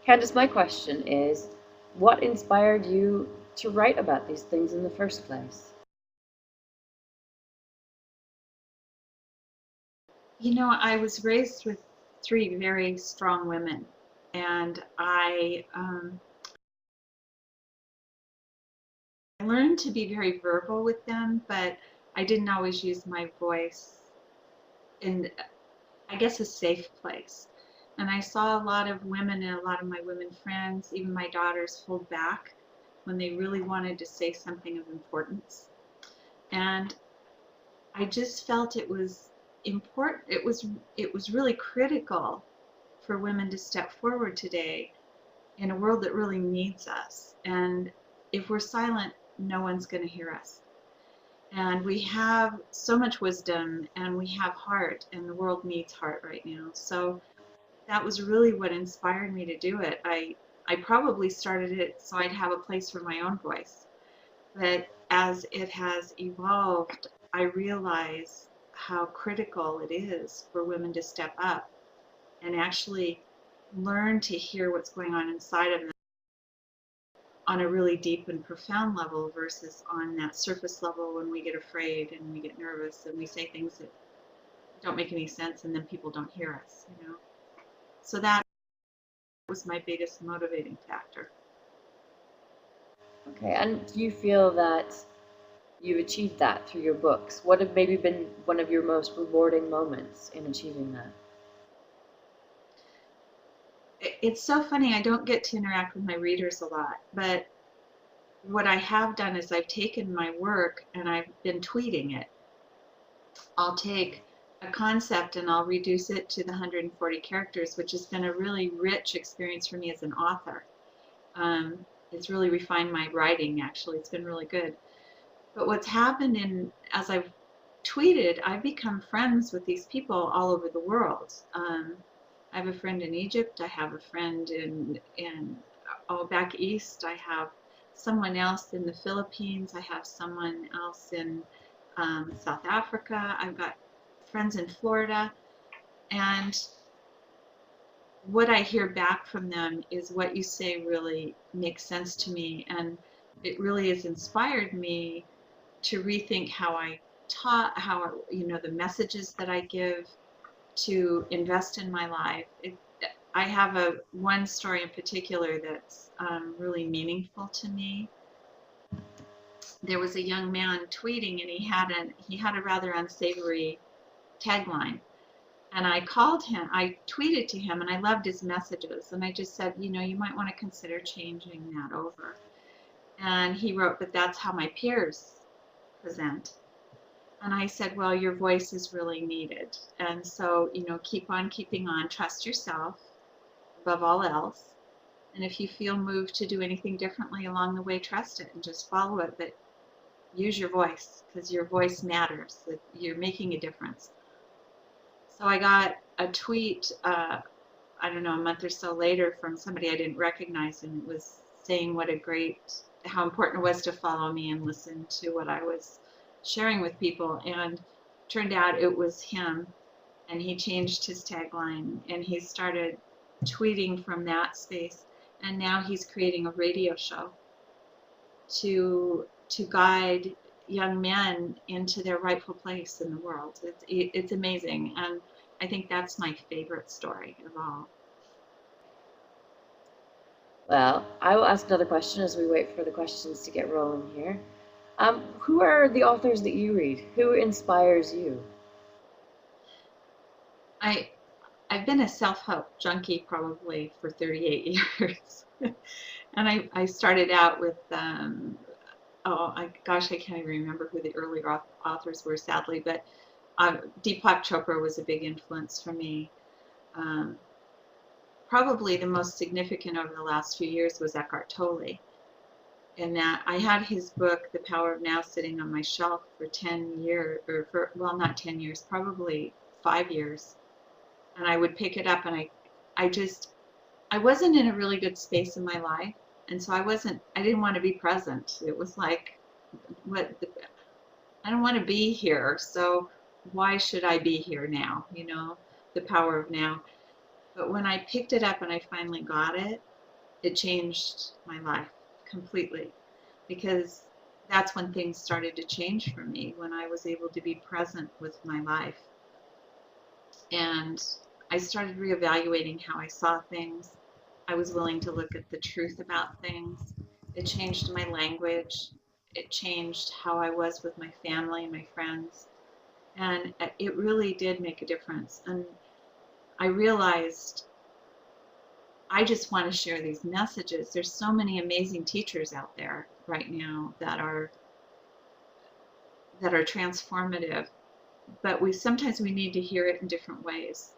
Candace, my question is, what inspired you to write about these things in the first place? You know, I was raised with three very strong women, and I learned to be very verbal with them, but I didn't always use my voice in, I guess, a safe place. And I saw a lot of women and a lot of my women friends, even my daughters, hold back when they really wanted to say something of importance. And I just felt it was important. It was really critical for women to step forward today in a world that really needs us. And if we're silent, no one's going to hear us. And we have so much wisdom and we have heart, and the world needs heart right now. So that was really what inspired me to do it. I probably started it so I'd have a place for my own voice. But as it has evolved, I realize how critical it is for women to step up and actually learn to hear what's going on inside of them on a really deep and profound level versus on that surface level when we get afraid and we get nervous and we say things that don't make any sense and then people don't hear us, you know. So that was my biggest motivating factor. Okay, and do you feel that you've achieved that through your books? What have maybe been one of your most rewarding moments in achieving that? It's so funny, I don't get to interact with my readers a lot, but what I have done is I've taken my work and I've been tweeting it. I'll take a concept and I'll reduce it to the 140 characters, which has been a really rich experience for me as an author. It's really refined my writing, actually. It's been really good. But what's happened as I've tweeted, I've become friends with these people all over the world. I have a friend in Egypt. I have a friend back east. I have someone else in the Philippines. I have someone else in South Africa. I've got friends in Florida. And what I hear back from them is what you say really makes sense to me. And it really has inspired me to rethink how I taught, the messages that I give, to invest in my life. I have one story in particular that's really meaningful to me. There was a young man tweeting, and he had a rather unsavory tagline. And I called him, I tweeted to him, and I loved his messages. And I just said, you might want to consider changing that over. And he wrote, but that's how my peers present. And I said, well, your voice is really needed. And so, keep on keeping on, trust yourself above all else. And if you feel moved to do anything differently along the way, trust it and just follow it. But use your voice, because your voice matters, that you're making a difference. So I got a tweet, I don't know, a month or so later from somebody I didn't recognize, and it was saying how important it was to follow me and listen to what I was sharing with people. And turned out it was him, and he changed his tagline and he started tweeting from that space. And now he's creating a radio show to guide young men into their rightful place in the world. It's amazing, and I think that's my favorite story of all. Well, I will ask another question as we wait for the questions to get rolling here. Who are the authors that you read? Who inspires you? I I've been a self-help junkie probably for 38 years. And I started out with gosh, I can't even remember who the early authors were, sadly, but Deepak Chopra was a big influence for me. Um, Probably the most significant over the last few years was Eckhart Tolle. And that I had his book, The Power of Now, sitting on my shelf for 10 years, well, not 10 years, probably 5 years. And I would pick it up, and I wasn't in a really good space in my life. And so I didn't want to be present. It was like, I don't want to be here. So why should I be here now? The power of now. But when I picked it up and I finally got it, it changed my life completely, because that's when things started to change for me, when I was able to be present with my life. And I started reevaluating how I saw things. I was willing to look at the truth about things. It changed my language. It changed how I was with my family and my friends. And it really did make a difference. And I realized I just want to share these messages. There's so many amazing teachers out there right now that are transformative, but we need to hear it in different ways,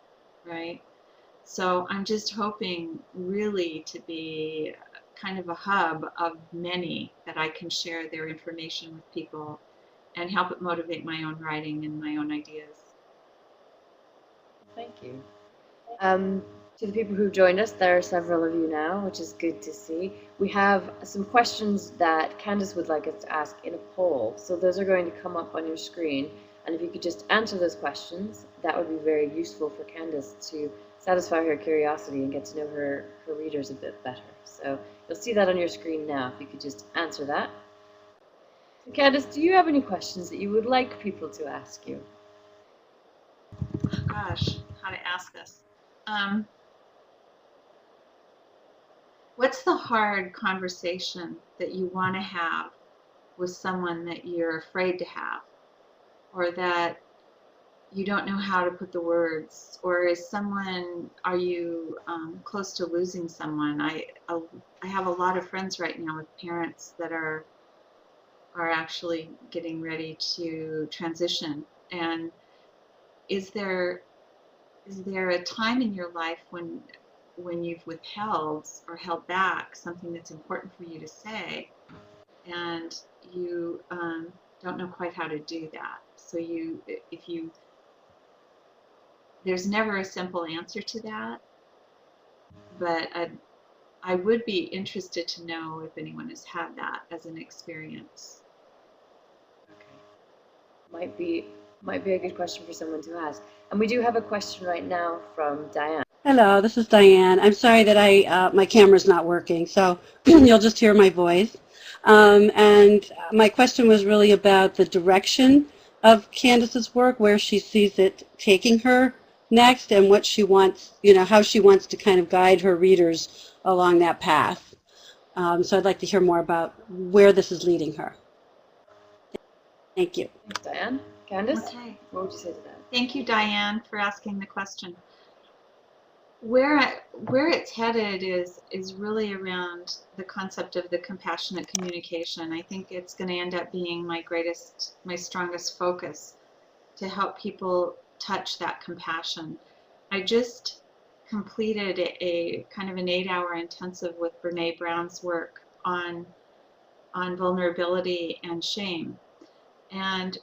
right? So I'm just hoping really to be kind of a hub of many that I can share their information with people and help it motivate my own writing and my own ideas. Thank you. To the people who've joined us, there are several of you now, which is good to see. We have some questions that Candace would like us to ask in a poll. So those are going to come up on your screen. And if you could just answer those questions, that would be very useful for Candace to satisfy her curiosity and get to know her readers a bit better. So you'll see that on your screen now, if you could just answer that. So Candace, do you have any questions that you would like people to ask you? Gosh, how to ask this. What's the hard conversation that you want to have with someone that you're afraid to have, or that you don't know how to put the words, or are you close to losing someone? I have a lot of friends right now with parents that are actually getting ready to transition. And is there a time in your life when you've withheld or held back something that's important for you to say, and you don't know quite how to do that? So there's never a simple answer to that, but I would be interested to know if anyone has had that as an experience. Okay. Might be a good question for someone to ask. And we do have a question right now from Diane. Hello, this is Diane. I'm sorry that my camera's not working, so you'll just hear my voice. And my question was really about the direction of Candace's work, where she sees it taking her next, and what she wants, how she wants to kind of guide her readers along that path. So I'd like to hear more about where this is leading her. Thank you. Thanks, Diane. Candace, Okay. what would you say to that? Thank you, Diane, for asking the question. Where it's headed is really around the concept of the compassionate communication. I think it's going to end up being my strongest focus, to help people touch that compassion. I just completed a kind of an 8-hour intensive with Brene Brown's work on vulnerability and shame. And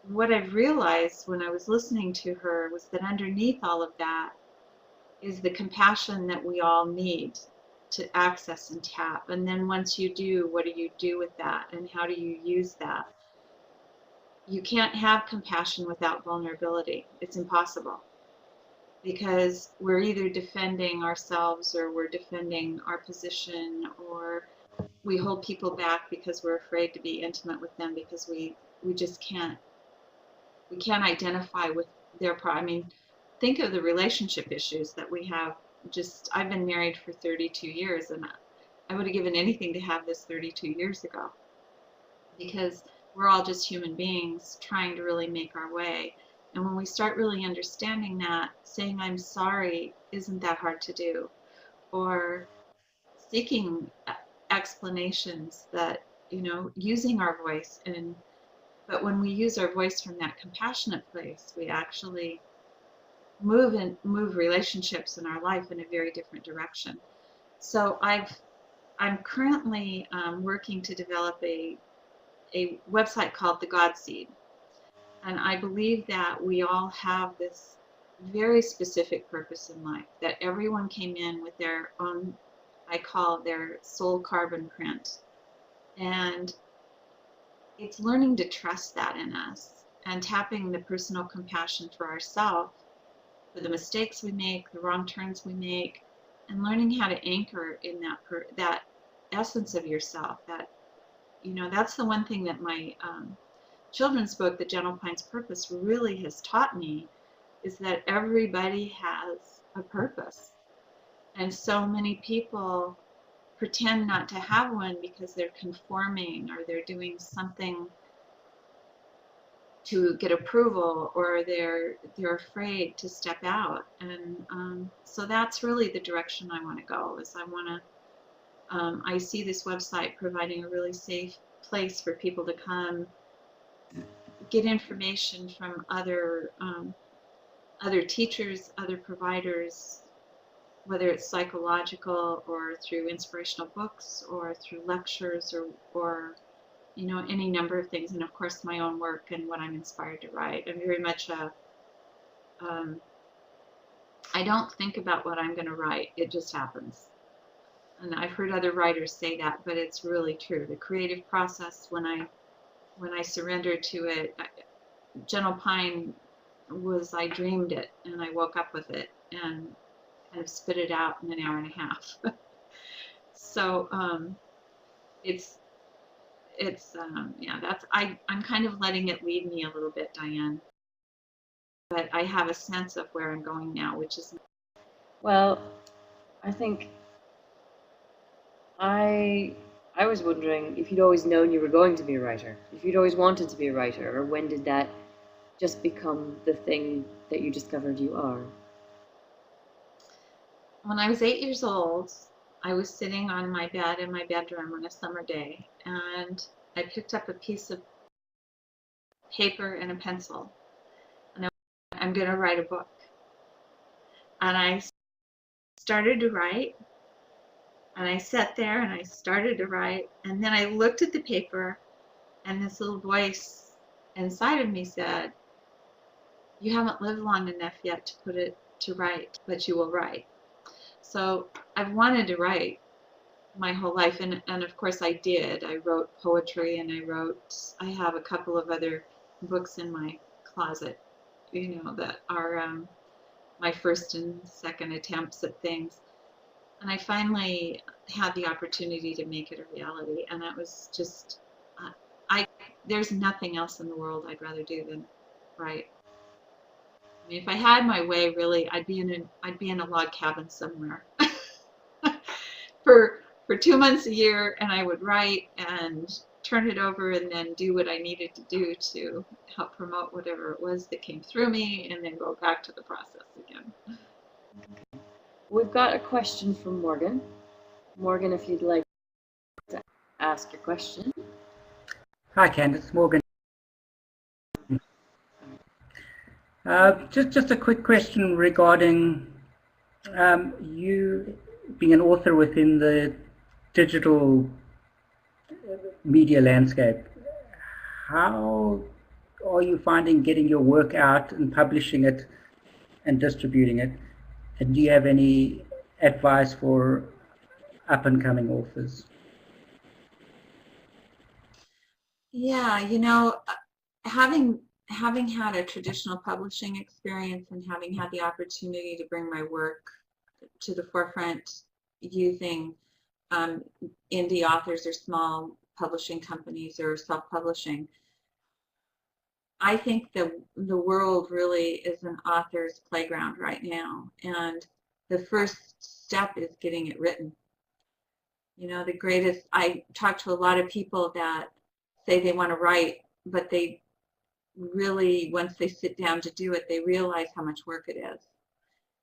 what I've realized when I was listening to her was that underneath all of that is the compassion that we all need to access and tap. And then once you do, what do you do with that, and how do you use that? You can't have compassion without vulnerability. It's impossible, because we're either defending ourselves, or we're defending our position, or we hold people back because we're afraid to be intimate with them, because we just can't identify with their I mean, think of the relationship issues that we have. I've been married for 32 years, and I would have given anything to have this 32 years ago, because we're all just human beings trying to really make our way. And when we start really understanding that, saying I'm sorry isn't that hard to do, or seeking explanations, that, using our voice. But when we use our voice from that compassionate place, we actually move relationships in our life in a very different direction. So I'm currently working to develop a website called The God Seed. And I believe that we all have this very specific purpose in life, that everyone came in with their own, I call their soul carbon print. And it's learning to trust that in us, and tapping the personal compassion for ourselves, for the mistakes we make, the wrong turns we make, and learning how to anchor in that essence of yourself. That, you know, that's the one thing that my children's book, The Gentle Pine's Purpose, really has taught me, is that everybody has a purpose. And so many people pretend not to have one because they're conforming, or they're doing something to get approval, or they're afraid to step out. And so that's really the direction I want to go. Is I want to I see this website providing a really safe place for people to come get information from other teachers, other providers, whether it's psychological or through inspirational books or through lectures, or you know, any number of things, and of course my own work and what I'm inspired to write. I'm very much I don't think about what I'm going to write, it just happens. And I've heard other writers say that, but it's really true. The creative process, when I surrendered to it, Gentle Pine was, I dreamed it and I woke up with it and kind of spit it out in an hour and a half. So it's yeah, I'm kind of letting it lead me a little bit, Diane. But I have a sense of where I'm going now, which is... Well, I think I was wondering if you'd always known you were going to be a writer, if you'd always wanted to be a writer, or when did that just become the thing that you discovered you are? When I was 8 years old, I was sitting on my bed in my bedroom on a summer day, and I picked up a piece of paper and a pencil, and I'm going to write a book. And I started to write, and I sat there and I started to write, and then I looked at the paper, and this little voice inside of me said, "You haven't lived long enough yet to put it to write, but you will write." So I've wanted to write my whole life, and of course I did. I wrote poetry, and I have a couple of other books in my closet, you know, that are my first and second attempts at things. And I finally had the opportunity to make it a reality, and that was just, there's nothing else in the world I'd rather do than write. I mean, if I had my way, really, I'd be in a log cabin somewhere for 2 months a year, and I would write and turn it over and then do what I needed to do to help promote whatever it was that came through me, and then go back to the process again. We've got a question from Morgan. Morgan, if you'd like to ask your question. Hi, Candace. Morgan. Just a quick question regarding you being an author within the digital media landscape. How are you finding getting your work out and publishing it and distributing it? And do you have any advice for up-and-coming authors? Yeah, you know, having had a traditional publishing experience and having had the opportunity to bring my work to the forefront using indie authors or small publishing companies or self-publishing, I think the world really is an author's playground right now, and the first step is getting it written. You know, I talk to a lot of people that say they want to write, but they really, once they sit down to do it, they realize how much work it is.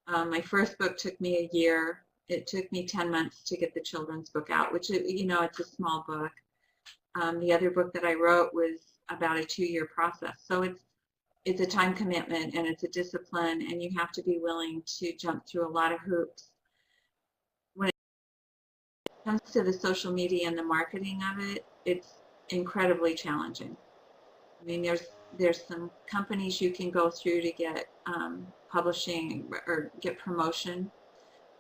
My first book took me a year. It took me 10 months to get the children's book out, which, you know, it's a small book. The other book that I wrote was about a 2-year process. So it's a time commitment, and it's a discipline, and you have to be willing to jump through a lot of hoops. When it comes to the social media and the marketing of it, it's incredibly challenging. I mean, there's some companies you can go through to get publishing or get promotion.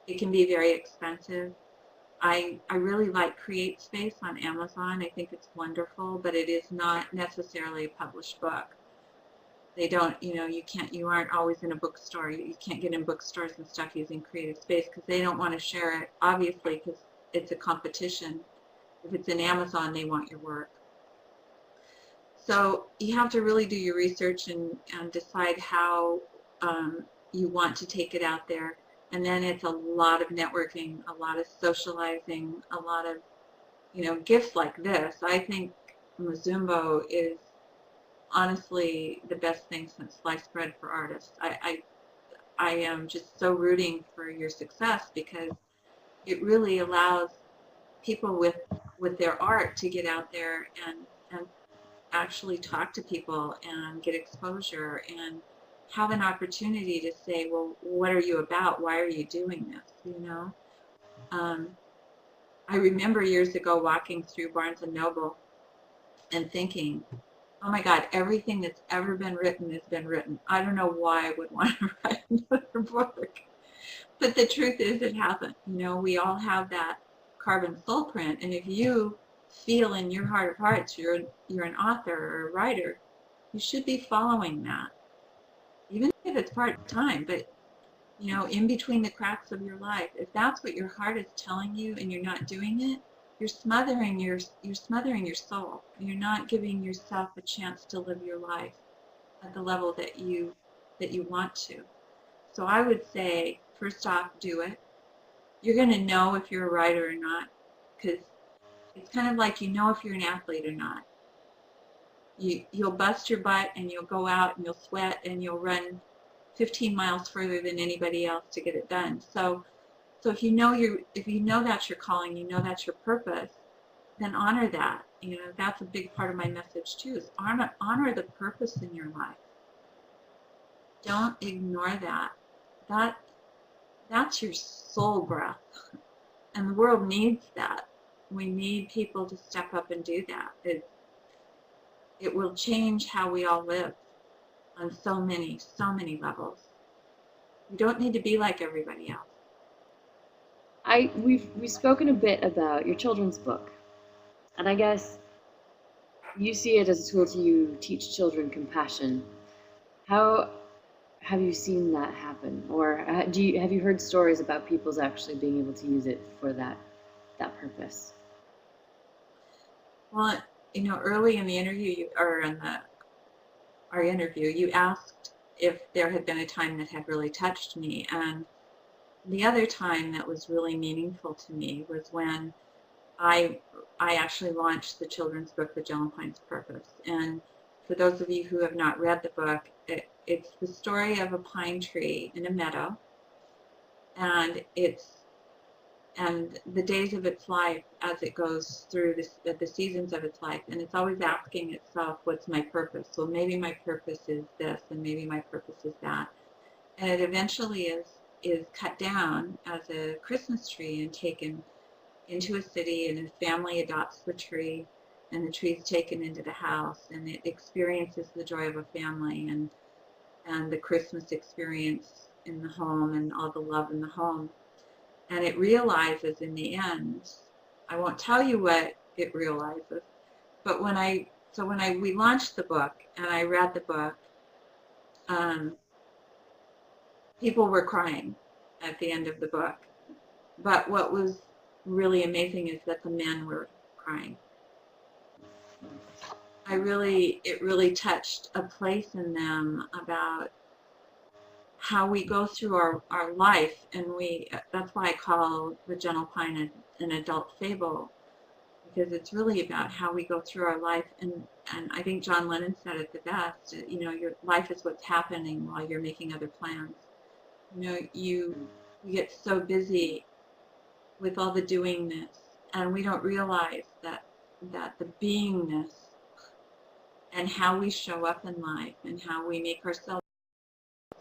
It can be very expensive. I really like CreateSpace on Amazon. I think it's wonderful, but it is not necessarily a published book. They don't, you aren't always in a bookstore. You can't get in bookstores and stuff using Creative Space because they don't want to share it, obviously, because it's a competition. If it's in Amazon, they want your work. So you have to really do your research and decide how you want to take it out there. And then it's a lot of networking, a lot of socializing, a lot of, gifts like this. I think Mozumbo is honestly the best thing since sliced bread for artists. I am just so rooting for your success because it really allows people with their art to get out there and actually talk to people and get exposure and have an opportunity to say, well, what are you about? Why are you doing this? I remember years ago walking through Barnes and Noble and thinking, oh my God, everything that's ever been written has been written. I don't know why I would want to write another book. But the truth is it hasn't. We all have that carbon soul print. And if you feel in your heart of hearts you're an author or a writer, you should be following that. Even if it's part-time, but in between the cracks of your life, if that's what your heart is telling you and you're not doing it, you're smothering your soul. You're not giving yourself a chance to live your life at the level that you want to. So I would say, first off, do it. You're going to know if you're a writer or not, because it's kind of like if you're an athlete or not. You'll bust your butt and you'll go out and you'll sweat and you'll run 15 miles further than anybody else to get it done. So if you know that's your calling, that's your purpose, then honor that. That's a big part of my message too, is honor the purpose in your life. Don't ignore that. That's your soul breath. And the world needs that. We need people to step up and do that. It will change how we all live on so many levels. You don't need to be like everybody else. We've spoken a bit about your children's book, and I guess you see it as a tool to teach children compassion. How have you seen that happen, or have you heard stories about people's actually being able to use it for that purpose? Well, early in the interview, our interview, you asked if there had been a time that had really touched me, and the other time that was really meaningful to me was when I actually launched the children's book, The Gentle Pine's Purpose. And for those of you who have not read the book, it's the story of a pine tree in a meadow, and the days of its life as it goes through the seasons of its life, and it's always asking itself, what's my purpose? So maybe my purpose is this, and maybe my purpose is that. And it eventually is cut down as a Christmas tree and taken into a city, and a family adopts the tree, and the tree is taken into the house, and it experiences the joy of a family and the Christmas experience in the home and all the love in the home. And it realizes in the end, I won't tell you what it realizes, but when we launched the book and I read the book, people were crying at the end of the book. But what was really amazing is that the men were crying. It really touched a place in them about how we go through our life, and that's why I call The Gentle Pine an adult fable, because it's really about how we go through our life, and I think John Lennon said it the best, your life is what's happening while you're making other plans. You get so busy with all the doingness, and we don't realize that the beingness and how we show up in life and how we make ourselves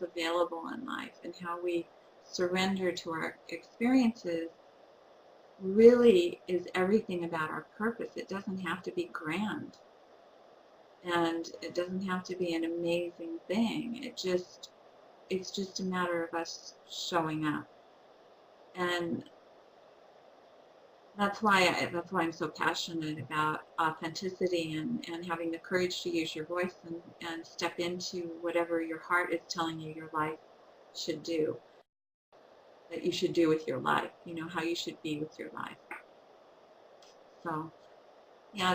available in life and how we surrender to our experiences really is everything about our purpose. It doesn't have to be grand, and it doesn't have to be an amazing thing. It's just a matter of us showing up. And that's why I'm so passionate about authenticity and having the courage to use your voice and step into whatever your heart is telling you your life should do, that you should do with your life, you know, how you should be with your life. So yeah,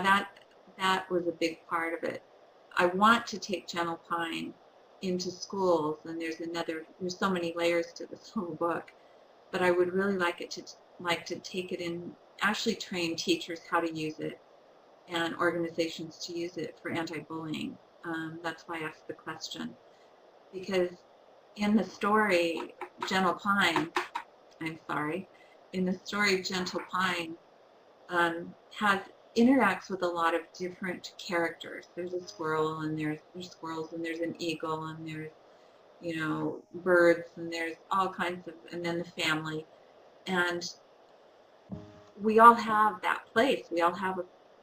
that was a big part of it. I want to take Gentle Pine into schools, and there's so many layers to this whole book, but I would really like to take it in, actually train teachers how to use it and organizations to use it for anti-bullying. That's why I asked the question, because in the story Gentle Pine, in the story Gentle Pine has interacts with a lot of different characters. There's a squirrel, and there's squirrels, and there's an eagle, and there's, you know, birds, and there's all kinds of, and then the family. And we all have that place.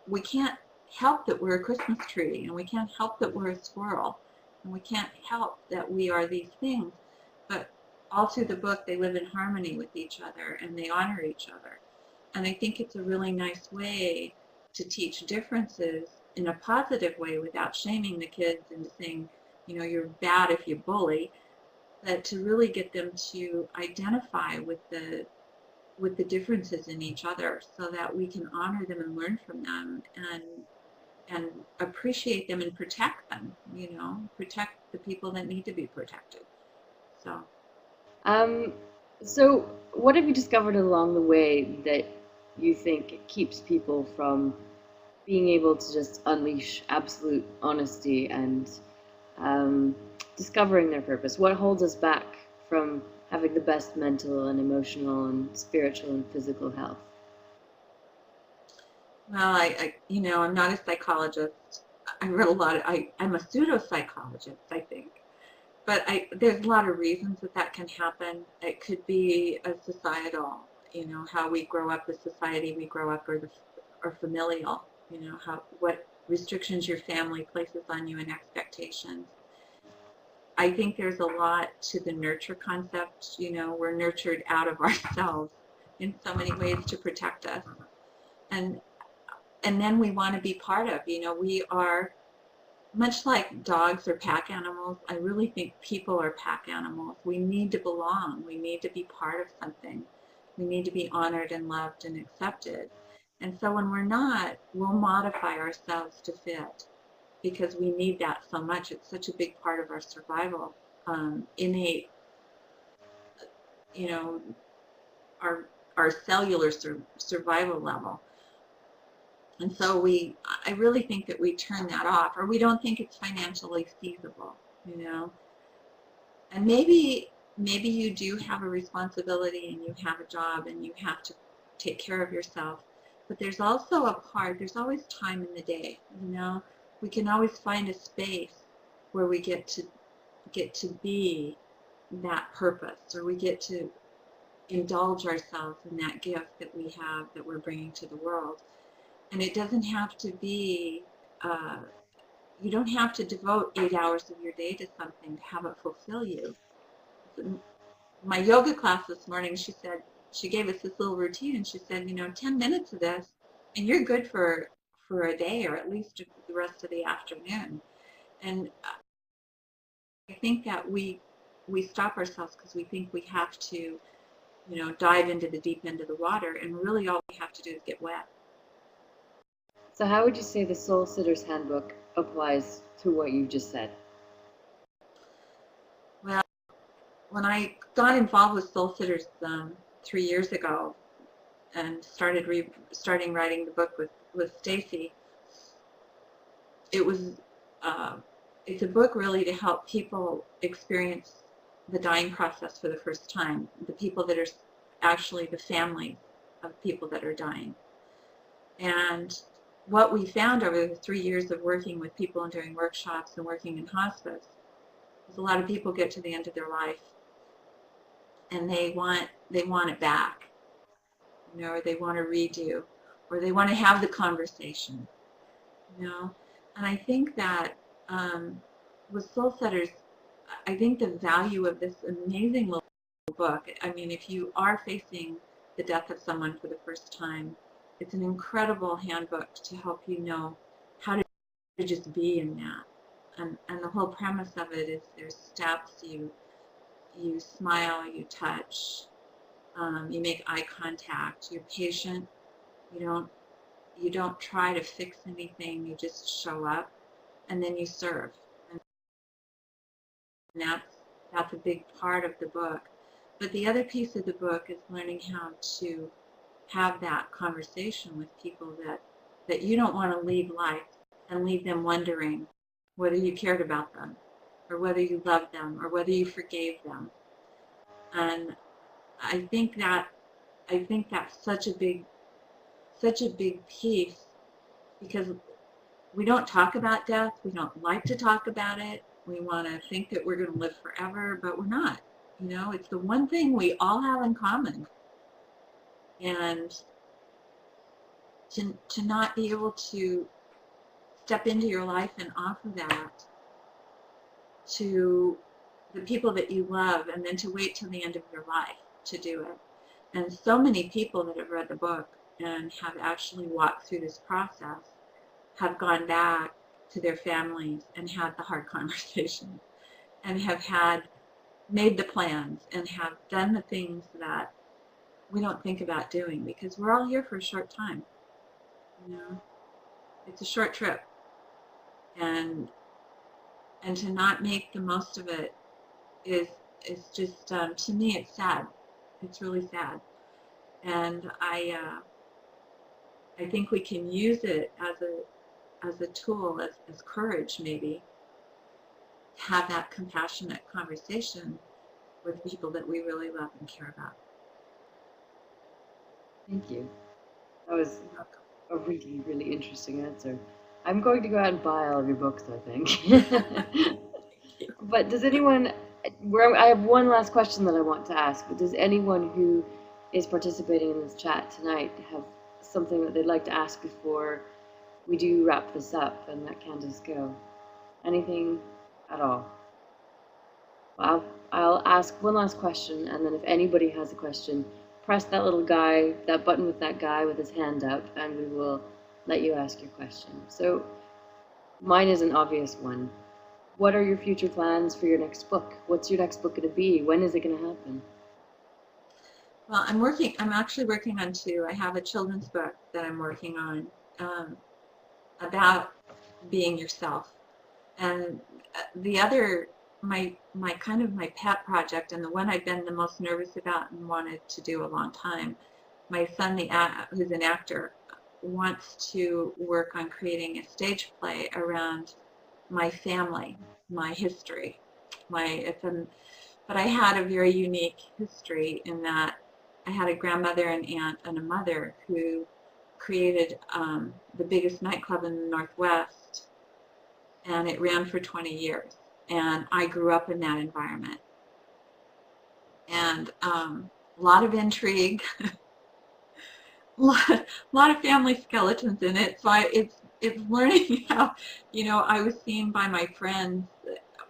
We can't help that we're a Christmas tree, and we can't help that we're a squirrel, and we can't help that we are these things. But all through the book, they live in harmony with each other, and they honor each other. And I think it's a really nice way to teach differences in a positive way without shaming the kids into saying, you know, you're bad if you bully, but to really get them to identify with the differences in each other so that we can honor them and learn from them and appreciate them and protect them, you know, protect the people that need to be protected. So. So what have you discovered along the way that you think keeps people from being able to just unleash absolute honesty and discovering their purpose? What holds us back from having the best mental and emotional and spiritual and physical health? Well, you know, I'm not a psychologist. I read a lot. I'm a pseudo-psychologist, I think. But there's a lot of reasons that can happen. It could be a societal, you know, how we grow up, the society we grow up, or familial, you know, what restrictions your family places on you and expectations. I think there's a lot to the nurture concept. You know, we're nurtured out of ourselves in so many ways to protect us. And then we want to be part of, you know, we are, much like dogs are pack animals, I really think people are pack animals. We need to belong. We need to be part of something. We need to be honored and loved and accepted. And so when we're not, we'll modify ourselves to fit because we need that so much. It's such a big part of our survival, innate, you know, our cellular survival level. And so I really think that we turn that off, or we don't think it's financially feasible, you know. And maybe you do have a responsibility and you have a job and you have to take care of yourself. But there's also there's always time in the day, you know. We can always find a space where we get to be that purpose, or we get to indulge ourselves in that gift that we have, that we're bringing to the world. And it doesn't have to be, you don't have to devote 8 hours of your day to something to have it fulfill you. My yoga class this morning, she gave us this little routine, and she said, you know, 10 minutes of this, and you're good for a day, or at least the rest of the afternoon. And I think that we stop ourselves because we think we have to, you know, dive into the deep end of the water, and really all we have to do is get wet. So how would you say the Soul Sitter's Handbook applies to what you just said? Well, when I got involved with Soul Sitters 3 years ago and starting writing the book with Stacy, it's a book really to help people experience the dying process for the first time, the people that are actually the family of people that are dying. And what we found over the 3 years of working with people and doing workshops and working in hospice is a lot of people get to the end of their life and they want it back, you know, or they want to redo, or they want to have the conversation, you know. And I think that with Soul Setters, I think the value of this amazing little book, I mean, if you are facing the death of someone for the first time, it's an incredible handbook to help you know how to just be in that. And the whole premise of it is there's steps. You smile, you touch, you make eye contact, you're patient, you don't try to fix anything, you just show up, and then you serve. And that's a big part of the book. But the other piece of the book is learning how to have that conversation with people that you don't want to leave life and leave them wondering whether you cared about them, or whether you loved them, or whether you forgave them. And I think that's such a big piece, because we don't talk about death. We don't like to talk about it. We want to think that we're going to live forever, but we're not. It's the one thing we all have in common. And to not be able to step into your life and offer that to the people that you love, and then to wait till the end of your life to do it. And so many people that have read the book and have actually walked through this process have gone back to their families and had the hard conversations, and have made the plans, and have done the things that we don't think about doing, because we're all here for a short time. It's a short trip, and to not make the most of it is just, to me, it's sad. It's really sad. And I think we can use it as a tool, as courage, maybe, to have that compassionate conversation with people that we really love and care about. Thank you. That was a really, really interesting answer. I'm going to go out and buy all of your books, I think. But does anyone, I have one last question that I want to ask, but does anyone who is participating in this chat tonight have something that they'd like to ask before we do wrap this up and let Candace go? Anything at all? Well, I'll ask one last question, and then if anybody has a question, press that little guy, that button with that guy with his hand up, and we will let you ask your question. So mine is an obvious one. What are your future plans for your next book? What's your next book going to be? When is it going to happen? Well, I'm actually working on two. I have a children's book that I'm working on about being yourself. And the other, my pet project, and the one I've been the most nervous about and wanted to do a long time, my son, who's an actor, wants to work on creating a stage play around my family, my history. But I had a very unique history in that I had a grandmother, an aunt, and a mother who created the biggest nightclub in the Northwest, and it ran for 20 years. And I grew up in that environment. And a lot of intrigue, a lot of family skeletons in it. So it's learning how, I was seen by my friends.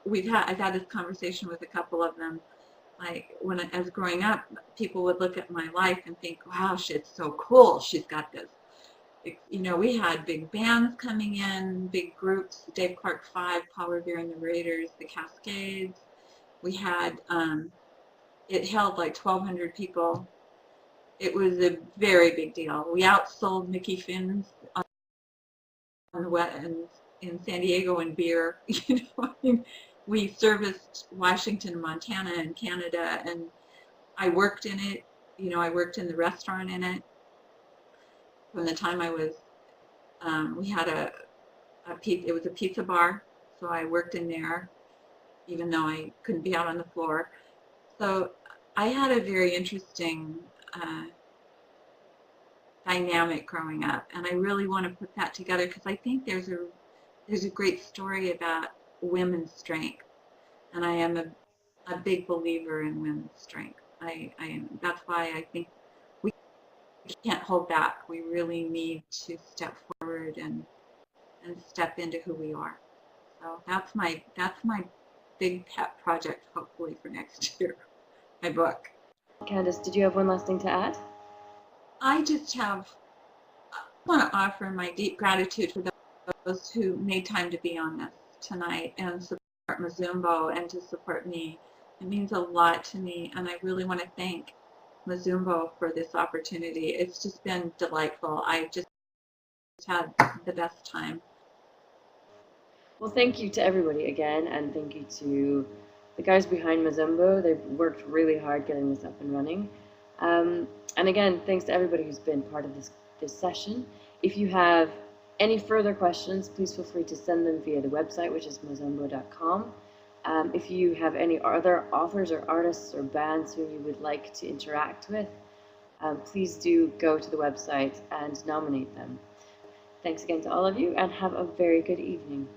I've had this conversation with a couple of them. Like as growing up, people would look at my life and think, wow, it's so cool. She's got this. We had big bands coming in, big groups, Dave Clark 5, Paul Revere and the Raiders, the Cascades. We had, it held like 1,200 people. It was a very big deal. We outsold Mickey Finn's in San Diego in beer. We serviced Washington, Montana, and Canada, and I worked in it. I worked in the restaurant in it. From the time I was, we had it was a pizza bar, so I worked in there, even though I couldn't be out on the floor. So I had a very interesting dynamic growing up, and I really want to put that together because I think there's a great story about women's strength, and I am a big believer in women's strength. That's why I think we can't hold back. We really need to step forward and step into who we are. So that's my big pet project, hopefully for next year, my book. Candace, did you have one last thing to add? I just have want to offer my deep gratitude for those who made time to be on this tonight and support Mozumbo and to support me. It means a lot to me, and I really want to thank Mozumbo for this opportunity. It's just been delightful. I just had the best time. Well, thank you to everybody again, and thank you to the guys behind Mozumbo. They've worked really hard getting this up and running. And again, thanks to everybody who's been part of this session. If you have any further questions, please feel free to send them via the website, which is mozumbo.com. If you have any other authors or artists or bands who you would like to interact with, please do go to the website and nominate them. Thanks again to all of you, and have a very good evening.